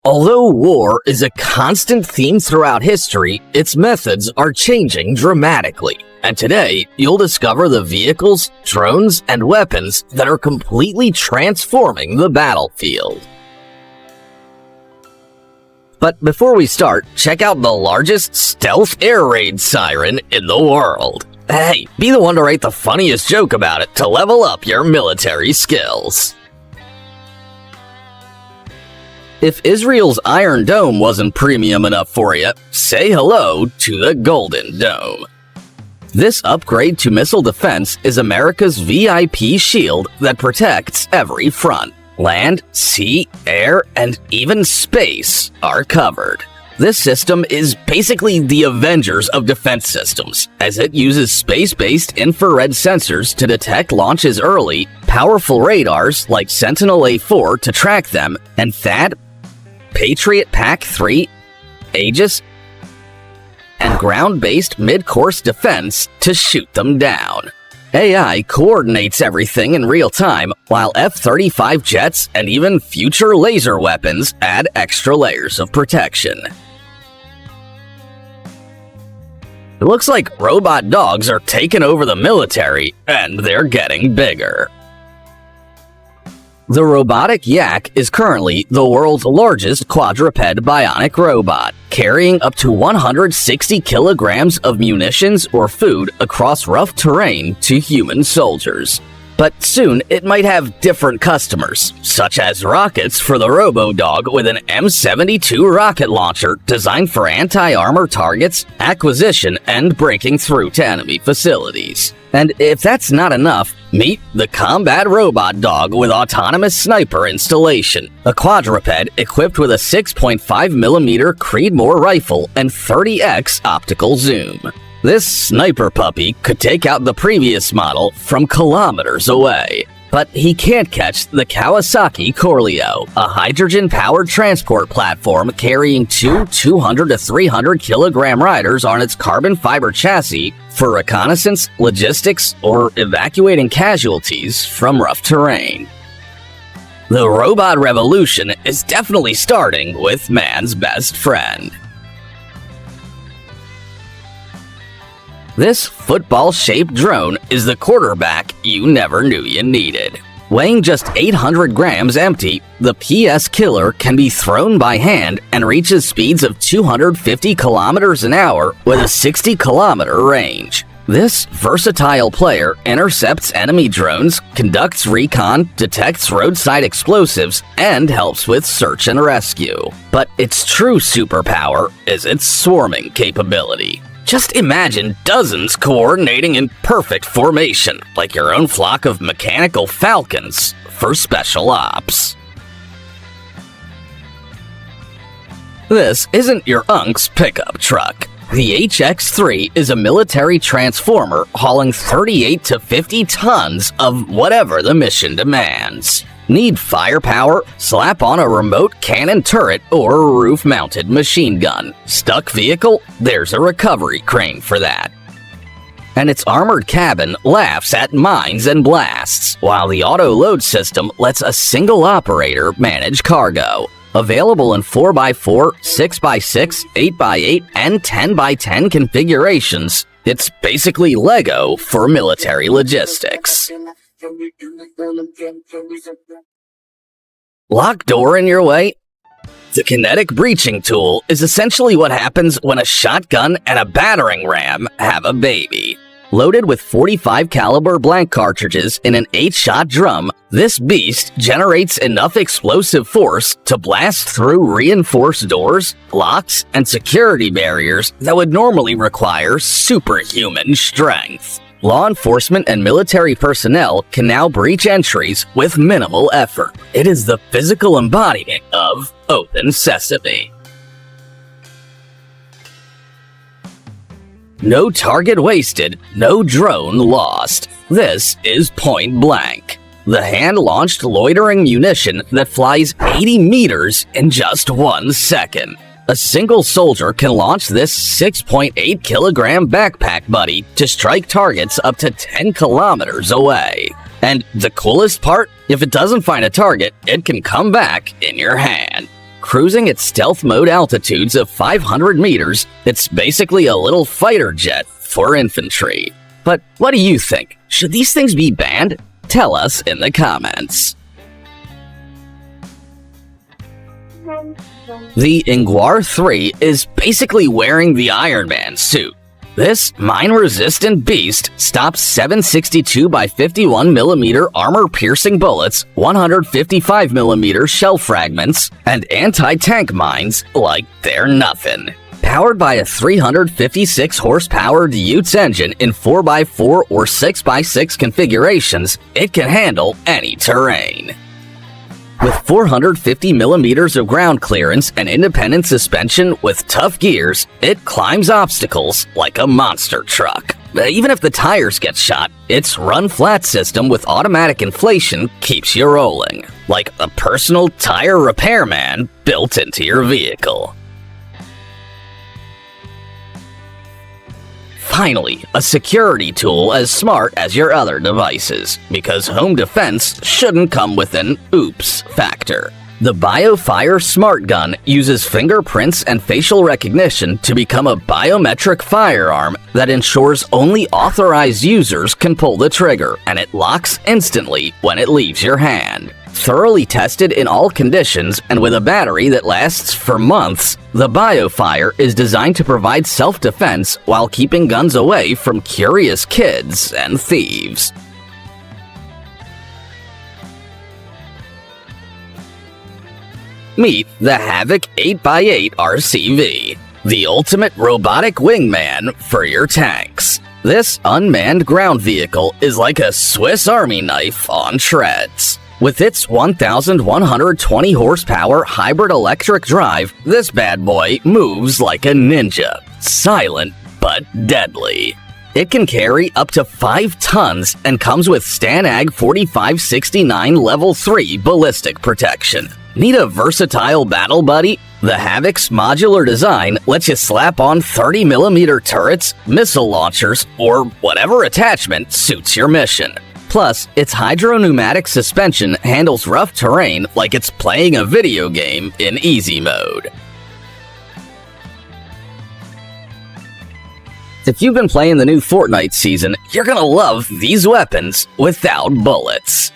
Although war is a constant theme throughout history, its methods are changing dramatically. And today, you'll discover the vehicles, drones, and weapons that are completely transforming the battlefield. But before we start, check out the largest stealth air raid siren in the world. Hey, be the one to write the funniest joke about it to level up your military skills. If Israel's Iron Dome wasn't premium enough for you, say hello to the Golden Dome. This upgrade to missile defense is America's VIP shield that protects every front. Land, sea, air, and even space are covered. This system is basically the Avengers of defense systems, as it uses space-based infrared sensors to detect launches early, powerful radars like Sentinel-A4 to track them, and THAAD, Patriot PAC-3, Aegis, and ground-based mid-course defense to shoot them down. AI coordinates everything in real time, while F-35 jets and even future laser weapons add extra layers of protection. It looks like robot dogs are taking over the military, and they're getting bigger. The Robotic Yak is currently the world's largest quadruped bionic robot, carrying up to 160 kilograms of munitions or food across rough terrain to human soldiers. But soon it might have different customers, such as rockets for the Robo-Dog with an M72 rocket launcher designed for anti-armor targets, acquisition, and breaking through to enemy facilities. And if that's not enough, meet the Combat Robot Dog with autonomous sniper installation, a quadruped equipped with a 6.5mm Creedmoor rifle and 30x optical zoom. This sniper puppy could take out the previous model from kilometers away. But he can't catch the Kawasaki Corleo, a hydrogen-powered transport platform carrying two 200 to 300 kilogram riders on its carbon fiber chassis for reconnaissance, logistics, or evacuating casualties from rough terrain. The robot revolution is definitely starting with man's best friend. This football-shaped drone is the quarterback you never knew you needed. Weighing just 800 grams empty, the PS Killer can be thrown by hand and reaches speeds of 250 kilometers an hour with a 60-kilometer range. This versatile player intercepts enemy drones, conducts recon, detects roadside explosives, and helps with search and rescue. But its true superpower is its swarming capability. Just imagine dozens coordinating in perfect formation, like your own flock of mechanical falcons for special ops. This isn't your unc's pickup truck. The HX3 is a military transformer hauling 38 to 50 tons of whatever the mission demands. Need firepower? Slap on a remote cannon turret or a roof-mounted machine gun. Stuck vehicle? There's a recovery crane for that. And its armored cabin laughs at mines and blasts, while the auto-load system lets a single operator manage cargo. Available in 4x4, 6x6, 8x8, and 10x10 configurations, it's basically Lego for military logistics. Locked door in your way? The kinetic breaching tool is essentially what happens when a shotgun and a battering ram have a baby. Loaded with 45 caliber blank cartridges in an 8-shot drum, this beast generates enough explosive force to blast through reinforced doors, locks, and security barriers that would normally require superhuman strength. Law enforcement and military personnel can now breach entries with minimal effort. It is the physical embodiment of Open Sesame. No target wasted, no drone lost. This is Point Blank, the hand-launched loitering munition that flies 80 meters in just 1 second. A single soldier can launch this 6.8 kilogram backpack buddy to strike targets up to 10 kilometers away. And the coolest part? If it doesn't find a target, it can come back in your hand. Cruising at stealth mode altitudes of 500 meters, it's basically a little fighter jet for infantry. But what do you think? Should these things be banned? Tell us in the comments. The AIinWarfare 3 is basically wearing the Iron Man suit. This mine-resistant beast stops 762 by 51mm armor-piercing bullets, 155mm shell fragments, and anti-tank mines like they're nothing. Powered by a 356 horsepower Deutz engine in 4x4 or 6x6 configurations, it can handle any terrain. With 450mm of ground clearance and independent suspension with tough gears, it climbs obstacles like a monster truck. Even if the tires get shot, its run-flat system with automatic inflation keeps you rolling, like a personal tire repairman built into your vehicle. Finally, a security tool as smart as your other devices, because home defense shouldn't come with an oops factor. The BioFire Smart Gun uses fingerprints and facial recognition to become a biometric firearm that ensures only authorized users can pull the trigger, and it locks instantly when it leaves your hand. Thoroughly tested in all conditions and with a battery that lasts for months, the BioFire is designed to provide self-defense while keeping guns away from curious kids and thieves. Meet the Havoc 8x8 RCV, the ultimate robotic wingman for your tanks. This unmanned ground vehicle is like a Swiss Army knife on treads. With its 1,120 horsepower hybrid electric drive, this bad boy moves like a ninja, silent but deadly. It can carry up to 5 tons and comes with STANAG 4569 Level 3 ballistic protection. Need a versatile battle buddy? The Havoc's modular design lets you slap on 30mm turrets, missile launchers, or whatever attachment suits your mission. Plus, its hydro-pneumatic suspension handles rough terrain like it's playing a video game in easy mode. If you've been playing the new Fortnite season, you're gonna love these weapons without bullets.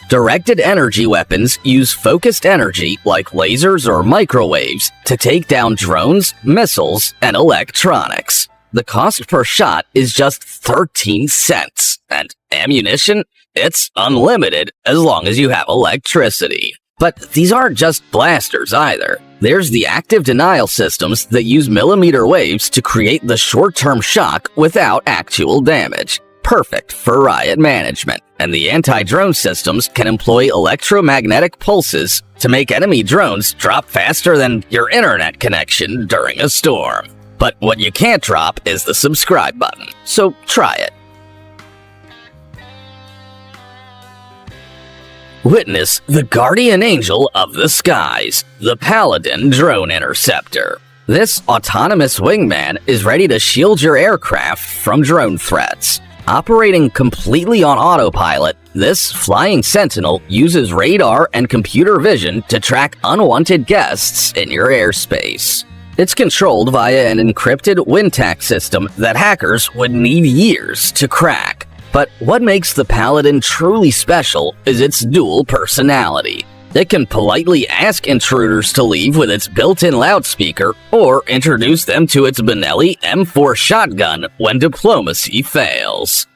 Directed energy weapons use focused energy like lasers or microwaves to take down drones, missiles, and electronics. The cost per shot is just 13 cents, and ammunition? It's unlimited as long as you have electricity. But these aren't just blasters either. There's the active denial systems that use millimeter waves to create the short-term shock without actual damage. Perfect for riot management. And the anti-drone systems can employ electromagnetic pulses to make enemy drones drop faster than your internet connection during a storm. But what you can't drop is the subscribe button, so try it. Witness the guardian angel of the skies, the Paladin Drone Interceptor. This autonomous wingman is ready to shield your aircraft from drone threats. Operating completely on autopilot, this flying sentinel uses radar and computer vision to track unwanted guests in your airspace. It's controlled via an encrypted WinTAC system that hackers would need years to crack. But what makes the Paladin truly special is its dual personality. It can politely ask intruders to leave with its built-in loudspeaker, or introduce them to its Benelli M4 shotgun when diplomacy fails.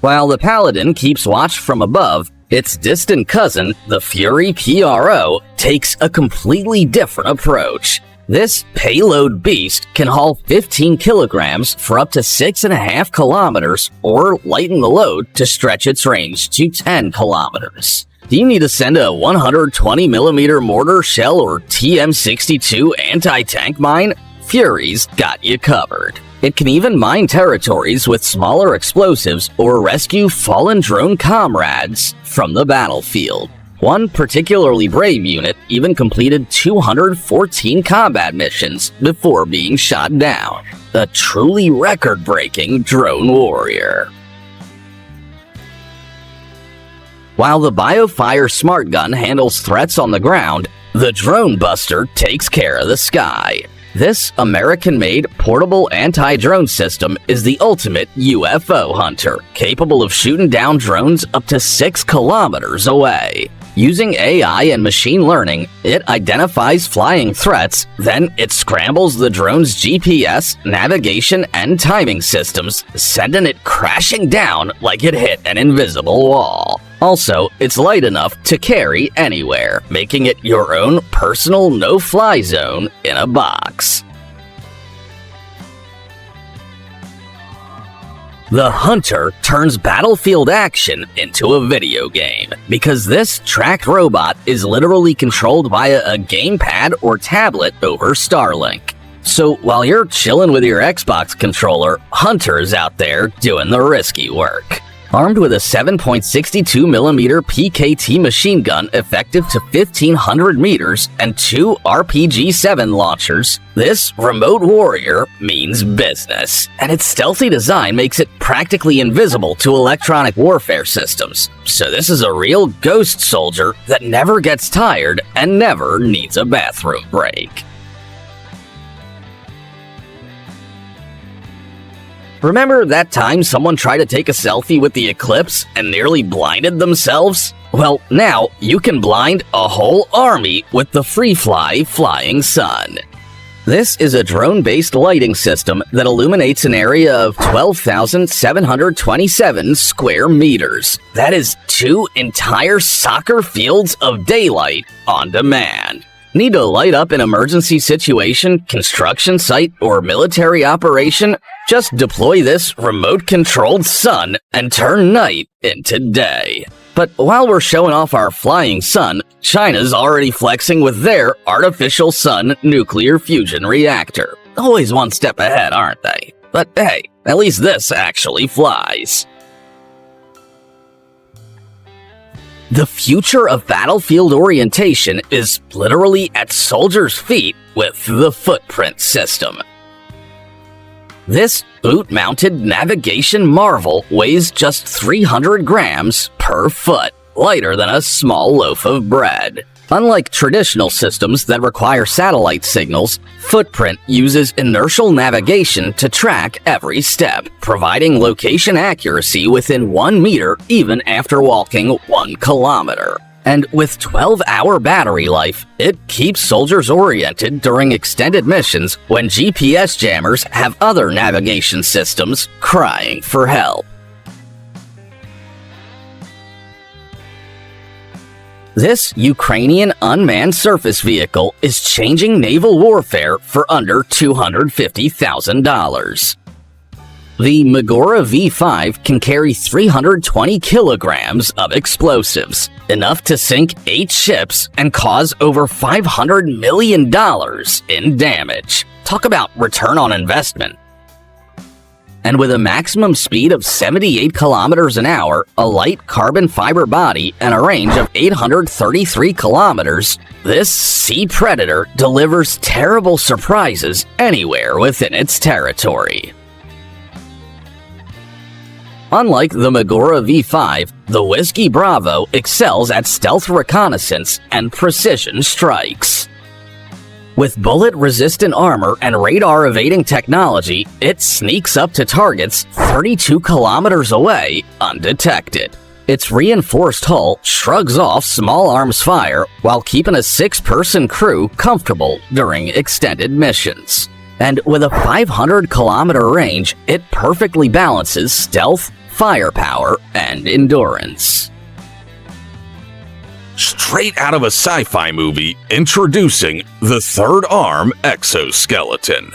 While the Paladin keeps watch from above, its distant cousin, the Fury PRO, takes a completely different approach. This payload beast can haul 15 kilograms for up to 6.5 kilometers, or lighten the load to stretch its range to 10 kilometers. Do you need to send a 120mm mortar shell or TM62 anti-tank mine? Fury's got you covered. It can even mine territories with smaller explosives or rescue fallen drone comrades from the battlefield. One particularly brave unit even completed 214 combat missions before being shot down. A truly record-breaking drone warrior. While the BioFire smart gun handles threats on the ground, the Drone Buster takes care of the sky. This American-made portable anti-drone system is the ultimate UFO hunter, capable of shooting down drones up to 6 kilometers away. Using AI and machine learning, it identifies flying threats, then it scrambles the drone's GPS, navigation, and timing systems, sending it crashing down like it hit an invisible wall. Also, it's light enough to carry anywhere, making it your own personal no-fly zone in a box. The Hunter turns battlefield action into a video game, because this tracked robot is literally controlled via a gamepad or tablet over Starlink. So while you're chilling with your Xbox controller, Hunter's out there doing the risky work. Armed with a 7.62mm PKT machine gun effective to 1,500 meters and 2 RPG-7 launchers, this remote warrior means business. And its stealthy design makes it practically invisible to electronic warfare systems. So this is a real ghost soldier that never gets tired and never needs a bathroom break. Remember that time someone tried to take a selfie with the eclipse and nearly blinded themselves? Well, now you can blind a whole army with the FreeFly Flying Sun. This is a drone-based lighting system that illuminates an area of 12,727 square meters. That is 2 entire soccer fields of daylight on demand. Need to light up an emergency situation, construction site, or military operation? Just deploy this remote-controlled sun and turn night into day. But while we're showing off our flying sun, China's already flexing with their artificial sun nuclear fusion reactor. Always one step ahead, aren't they? But hey, at least this actually flies. The future of battlefield orientation is literally at soldiers' feet with the Footprint system. This boot-mounted navigation marvel weighs just 300 grams per foot, lighter than a small loaf of bread. Unlike traditional systems that require satellite signals, Footprint uses inertial navigation to track every step, providing location accuracy within 1 meter even after walking 1 kilometer. And with 12-hour battery life, it keeps soldiers oriented during extended missions when GPS jammers have other navigation systems crying for help. This Ukrainian unmanned surface vehicle is changing naval warfare for under $250,000. The Megora V5 can carry 320 kilograms of explosives, enough to sink 8 ships and cause over $500 million in damage. Talk about return on investment. And with a maximum speed of 78 kilometers an hour, a light carbon fiber body, and a range of 833 kilometers, this Sea Predator delivers terrible surprises anywhere within its territory. Unlike the Megora V5, the Whiskey Bravo excels at stealth reconnaissance and precision strikes. With bullet-resistant armor and radar-evading technology, it sneaks up to targets 32 kilometers away undetected. Its reinforced hull shrugs off small arms fire while keeping a 6-person crew comfortable during extended missions. And with a 500-kilometer range, it perfectly balances stealth, firepower, and endurance. Straight out of a sci-fi movie, introducing the Third Arm Exoskeleton.